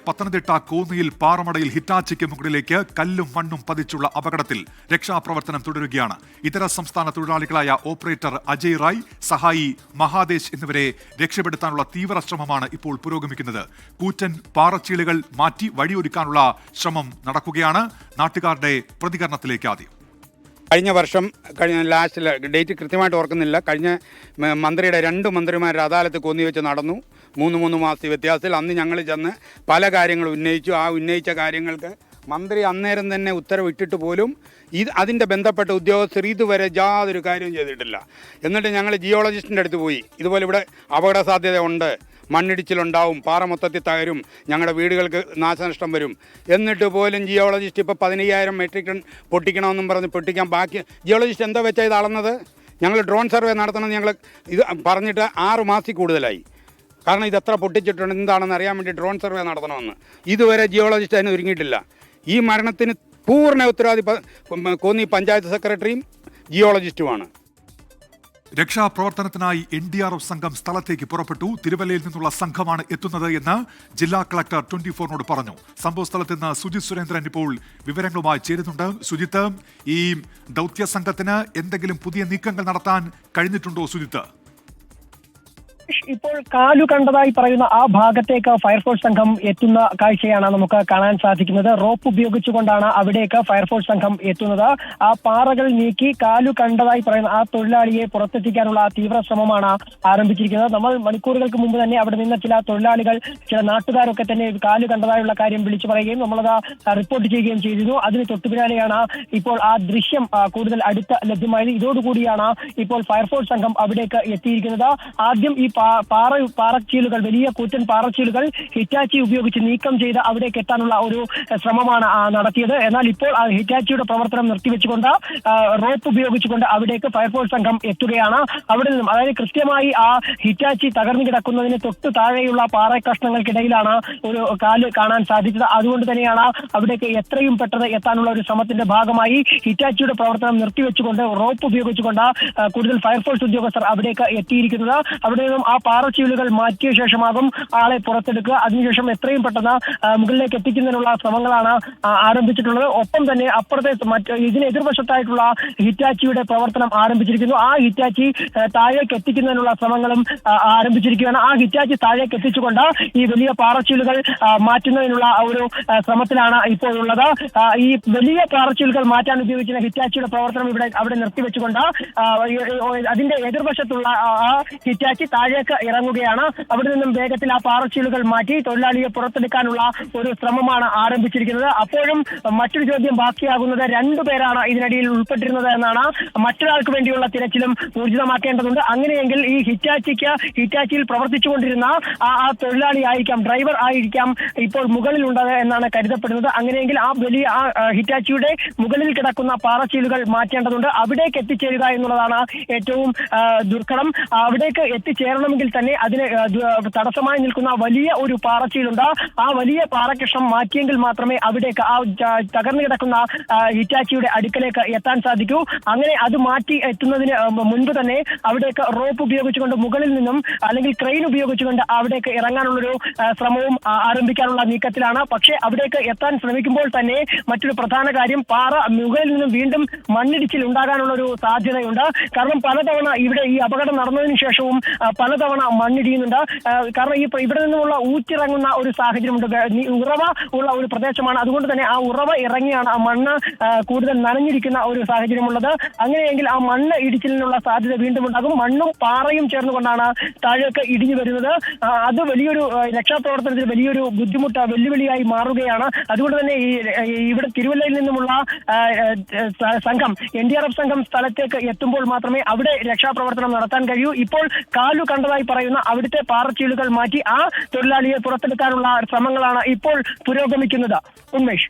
പത്തനംതിട്ട കോന്നിയിൽ പാറമടയിൽ ഹിറ്റാച്ചിക്ക് മുകളിലേക്ക് കല്ലും മണ്ണും പതിച്ചുള്ള അപകടത്തിൽ രക്ഷാപ്രവർത്തനം തുടരുകയാണ്. ഇതര സംസ്ഥാന തൊഴിലാളികളായ ഓപ്പറേറ്റർ അജയ് റായ്, സഹായി മഹാദേശ് എന്നിവരെ രക്ഷപ്പെടുത്താനുള്ള തീവ്ര ശ്രമമാണ് ഇപ്പോൾ പുരോഗമിക്കുന്നത്. കൂറ്റൻ പാറച്ചീളുകൾ മാറ്റി വഴിയൊരുക്കാനുള്ള ശ്രമം നടക്കുകയാണ്. നാട്ടുകാരുടെ പ്രതികരണത്തിലേക്ക് ആദ്യം. കഴിഞ്ഞ വർഷം ലാസ്റ്റ് ഡേറ്റ് കൃത്യമായിട്ട് ഓർക്കുന്നില്ല, കഴിഞ്ഞ മന്ത്രിയുടെ 2 മന്ത്രിമാരുടെ അദാലത്ത് കോന്നി വെച്ച് നടന്നു. 3 മാസത്തെ വ്യത്യാസത്തിൽ അന്ന് ഞങ്ങൾ ചെന്ന് പല കാര്യങ്ങളും ഉന്നയിച്ചു. ആ ഉന്നയിച്ച കാര്യങ്ങൾക്ക് മന്ത്രി അന്നേരം തന്നെ ഉത്തരവിട്ടിട്ട് പോലും അതിൻ്റെ ബന്ധപ്പെട്ട ഉദ്യോഗസ്ഥർ ഇതുവരെ യാതൊരു കാര്യവും ചെയ്തിട്ടില്ല. എന്നിട്ട് ഞങ്ങൾ ജിയോളജിസ്റ്റിൻ്റെ അടുത്ത് പോയി, ഇതുപോലെ ഇവിടെ അപകട സാധ്യത ഉണ്ട്, മണ്ണിടിച്ചിലുണ്ടാവും, പാറ മൊത്തത്തിൽ തകരും, ഞങ്ങളുടെ വീടുകൾക്ക് നാശനഷ്ടം വരും. എന്നിട്ട് പോലും ജിയോളജിസ്റ്റ് ഇപ്പോൾ 15,000 മെട്രിക് ടൺ പൊട്ടിക്കണമെന്നും പറഞ്ഞ് പൊട്ടിക്കാൻ ബാക്കി ജിയോളജിസ്റ്റ് എന്താ വെച്ചാൽ ഇത് അളന്നത്? ഞങ്ങൾ ഡ്രോൺ സർവേ നടത്തണമെന്ന് ഞങ്ങൾ ഇത് പറഞ്ഞിട്ട് 6 മാസത്തിൽ കൂടുതലായി. കാരണം ഇതെത്ര പൊട്ടിച്ചിട്ടുണ്ട് എന്താണെന്ന് അറിയാൻ വേണ്ടി ഡ്രോൺ സർവേ നടത്തണമെന്ന് ഇതുവരെ ജിയോളജിസ്റ്റ് അതിന് ഒരുങ്ങിയിട്ടില്ല. ഈ മരണത്തിന് പൂർണ്ണ ഉത്തരവാദി കോന്നി പഞ്ചായത്ത് സെക്രട്ടറിയും ജിയോളജിസ്റ്റുമാണ്. രക്ഷാപ്രവർത്തനത്തിനായി NDRF സംഘം സ്ഥലത്തേക്ക് പുറപ്പെട്ടു. തിരുവല്ലയിൽ നിന്നുള്ള സംഘമാണ് എത്തുന്നത് എന്ന് ജില്ലാ കളക്ടർ 24-നോട് പറഞ്ഞു. സംഭവ സ്ഥലത്ത് നിന്ന് സുജിത് സുരേന്ദ്രൻ ഇപ്പോൾ വിവരങ്ങളുമായി ചേരുന്നുണ്ട്. സുജിത്ത്, ഈ ദൗത്യ സംഘത്തിന് എന്തെങ്കിലും പുതിയ നീക്കങ്ങൾ നടത്താൻ കഴിഞ്ഞിട്ടുണ്ടോ സുജിത്ത്? ഇപ്പോൾ കാലു കണ്ടതായി പറയുന്ന ആ ഭാഗത്തേക്ക് ഫയർഫോഴ്സ് സംഘം എത്തുന്ന കാഴ്ചയാണ് നമുക്ക് കാണാൻ സാധിക്കുന്നത്. റോപ്പ് ഉപയോഗിച്ചുകൊണ്ടാണ് അവിടേക്ക് ഫയർഫോഴ്സ് സംഘം എത്തുന്നത്. ആ പാറകൾ നീക്കി കാലു കണ്ടതായി പറയുന്ന ആ തൊഴിലാളിയെ പുറത്തെത്തിക്കാനുള്ള തീവ്ര ശ്രമമാണ് ആരംഭിച്ചിരിക്കുന്നത്. നമ്മൾ മണിക്കൂറുകൾക്ക് മുമ്പ് തന്നെ അവിടെ നിന്ന് ചില തൊഴിലാളികൾ, ചില നാട്ടുകാരൊക്കെ തന്നെ കാലു കണ്ടതായുള്ള കാര്യം വിളിച്ചു പറയുകയും നമ്മളത് റിപ്പോർട്ട് ചെയ്യുകയും ചെയ്തിരുന്നു. അതിന് തൊട്ടുപിന്നാലെയാണ് ഇപ്പോൾ ആ ദൃശ്യം കൂടുതൽ അടുത്ത് ലഭ്യമായത്. ഇതോടുകൂടിയാണ് ഇപ്പോൾ ഫയർഫോഴ്സ് സംഘം അവിടേക്ക് എത്തിയിരിക്കുന്നത്. ആദ്യം ഈ പാറച്ചീലുകൾ, വലിയ കൂറ്റൻ പാറച്ചീലുകൾ ഹിറ്റാച്ചി ഉപയോഗിച്ച് നീക്കം ചെയ്ത് അവിടേക്ക് എത്താനുള്ള ഒരു ശ്രമമാണ് നടത്തിയത്. എന്നാൽ ഇപ്പോൾ ഹിറ്റാച്ചിയുടെ പ്രവർത്തനം നിർത്തിവെച്ചുകൊണ്ട് റോപ്പ് ഉപയോഗിച്ചുകൊണ്ട് അവിടേക്ക് ഫയർഫോഴ്സ് സംഘം എത്തുകയാണ്. അവിടെ നിന്നും, അതായത് കൃത്യമായി ആ ഹിറ്റാച്ചി തകർന്നു കിടക്കുന്നതിന് തൊട്ട് താഴെയുള്ള പാറ കഷ്ണങ്ങൾക്കിടയിലാണ് ഒരു കാല് കാണാൻ സാധിച്ചത്. അതുകൊണ്ട് തന്നെയാണ് അവിടേക്ക് എത്രയും പെട്ടെന്ന് എത്താനുള്ള ഒരു ശ്രമത്തിന്റെ ഭാഗമായി ഹിറ്റാച്ചിയുടെ പ്രവർത്തനം നിർത്തിവെച്ചുകൊണ്ട് റോപ്പ് ഉപയോഗിച്ചുകൊണ്ട് കൂടുതൽ ഫയർഫോഴ്സ് ഉദ്യോഗസ്ഥർ അവിടേക്ക് എത്തിയിരിക്കുന്നത്. അവിടെ നിന്നും ആ പാറച്ചീലുകൾ മാറ്റിയ ശേഷമാകും ആളെ പുറത്തെടുക്കുക. അതിനുശേഷം എത്രയും പെട്ടെന്ന് മുകളിലേക്ക് എത്തിക്കുന്നതിനുള്ള ശ്രമങ്ങളാണ് ആരംഭിച്ചിട്ടുള്ളത്. ഒപ്പം തന്നെ അപ്പുറത്തെ ഇതിന് എതിർവശത്തായിട്ടുള്ള ഹിറ്റാച്ചിയുടെ പ്രവർത്തനം ആരംഭിച്ചിരിക്കുന്നു. ആ ഹിറ്റാച്ചി താഴേക്ക് എത്തിക്കുന്നതിനുള്ള ശ്രമങ്ങളും ആരംഭിച്ചിരിക്കുകയാണ്. ആ ഹിറ്റാച്ചി താഴേക്ക് എത്തിച്ചുകൊണ്ട് ഈ വലിയ പാറച്ചീലുകൾ മാറ്റുന്നതിനുള്ള ഒരു ശ്രമത്തിലാണ് ഇപ്പോൾ ഉള്ളത്. ഈ വലിയ പാറച്ചീലുകൾ മാറ്റാൻ ഉപയോഗിക്കുന്ന ഹിറ്റാച്ചിയുടെ പ്രവർത്തനം അവിടെ നിർത്തിവെച്ചുകൊണ്ട് അതിന്റെ എതിർവശത്തുള്ള ആ ഹിറ്റാച്ചി താഴേക്ക് ഇറങ്ങുകയാണ്. അവിടെ നിന്നും വേഗത്തിൽ ആ പാറച്ചീലുകൾ മാറ്റി തൊഴിലാളിയെ പുറത്തെടുക്കാനുള്ള ഒരു ശ്രമമാണ് ആരംഭിച്ചിരിക്കുന്നത്. അപ്പോഴും മറ്റൊരു ചോദ്യം ബാക്കിയാകുന്നത്, 2 പേരാണ് ഇതിനിടയിൽ ഉൾപ്പെട്ടിരുന്നത് എന്നാണ്. മറ്റൊരാൾക്ക് വേണ്ടിയുള്ള തിരച്ചിലും ഊർജിതമാക്കേണ്ടതുണ്ട്. അങ്ങനെയെങ്കിൽ ഈ ഹിറ്റാച്ചിയിൽ പ്രവർത്തിച്ചുകൊണ്ടിരുന്ന ആ തൊഴിലാളി ആയിരിക്കാം, ഡ്രൈവർ ആയിരിക്കാം ഇപ്പോൾ മുകളിലുള്ളത് എന്നാണ് കരുതപ്പെടുന്നത്. അങ്ങനെയെങ്കിൽ ആ വലിയ ഹിറ്റാച്ചിയുടെ മുകളിൽ കിടക്കുന്ന പാറച്ചീലുകൾ മാറ്റേണ്ടതുണ്ട്. അവിടേക്ക് എത്തിച്ചേരുക എന്നുള്ളതാണ് ഏറ്റവും ദുർഘടം. അവിടേക്ക് എത്തിച്ചേരണമെങ്കിൽ തന്നെ അതിന് തടസ്സമായി നിൽക്കുന്ന വലിയ ഒരു പാറച്ചീലുണ്ട്. ആ വലിയ പാറക്കഷ്ണം മാറ്റിയെങ്കിൽ മാത്രമേ അവിടേക്ക് ആ തകർന്നു കിടക്കുന്ന ഹിറ്റാച്ചിയുടെ അടുക്കലേക്ക് എത്താൻ സാധിക്കൂ. അങ്ങനെ അത് മാറ്റി എത്തുന്നതിന് മുൻപ് തന്നെ അവിടേക്ക് റോപ്പ് ഉപയോഗിച്ചുകൊണ്ട് മുകളിൽ നിന്നും അല്ലെങ്കിൽ ക്രെയിൻ ഉപയോഗിച്ചുകൊണ്ട് അവിടേക്ക് ഇറങ്ങാനുള്ളൊരു ശ്രമവും ആരംഭിക്കാനുള്ള നീക്കത്തിലാണ്. പക്ഷേ അവിടേക്ക് എത്താൻ ശ്രമിക്കുമ്പോൾ തന്നെ മറ്റൊരു പ്രധാന കാര്യം, പാറ മുകളിൽ നിന്നും വീണ്ടും മണ്ണിടിച്ചിൽ ഉണ്ടാകാനുള്ള ഒരു സാധ്യതയുണ്ട്. കാരണം പലതവണ ഇവിടെ ഈ അപകടം നടന്നതിന് ശേഷവും പലതവണ മണ്ണിടിയുന്നുണ്ട്. കാരണം ഇവിടെ നിന്നുമുള്ള ഊറ്റിറങ്ങുന്ന ഒരു സാഹചര്യമുണ്ട്. ഉറവ ഉള്ള ഒരു പ്രദേശമാണ്. അതുകൊണ്ട് തന്നെ ആ ഉറവ ഇറങ്ങിയാണ് ആ മണ്ണ് കൂടുതൽ നനഞ്ഞിരിക്കുന്ന ഒരു സാഹചര്യമുള്ളത്. അങ്ങനെയെങ്കിൽ ആ മണ്ണ് ഇടിച്ചിലിനുള്ള സാധ്യത വീണ്ടും ഉണ്ടാകും. മണ്ണും പാറയും ചേർന്നുകൊണ്ടാണ് താഴേക്ക് ഇടിഞ്ഞു വരുന്നത്. അത് വലിയൊരു രക്ഷാപ്രവർത്തനത്തിന് വലിയൊരു വെല്ലുവിളിയായി മാറുകയാണ്. അതുകൊണ്ട് തന്നെ ഇവിടെ തിരുവല്ലയിൽ നിന്നുമുള്ള സംഘം, NDRF സംഘം സ്ഥലത്തേക്ക് എത്തുമ്പോൾ മാത്രമേ അവിടെ രക്ഷാപ്രവർത്തനം നടത്താൻ കഴിയൂ. ഇപ്പോൾ കാലു കണ്ടതായി പറയുന്ന അവിടുത്തെ പാറച്ചീലുകൾ മാറ്റി ആ തൊഴിലാളിയെ പുറത്തെടുക്കാനുള്ള ശ്രമങ്ങളാണ് ഇപ്പോൾ പുരോഗമിക്കുന്നത്. ഉന്മേഷ്.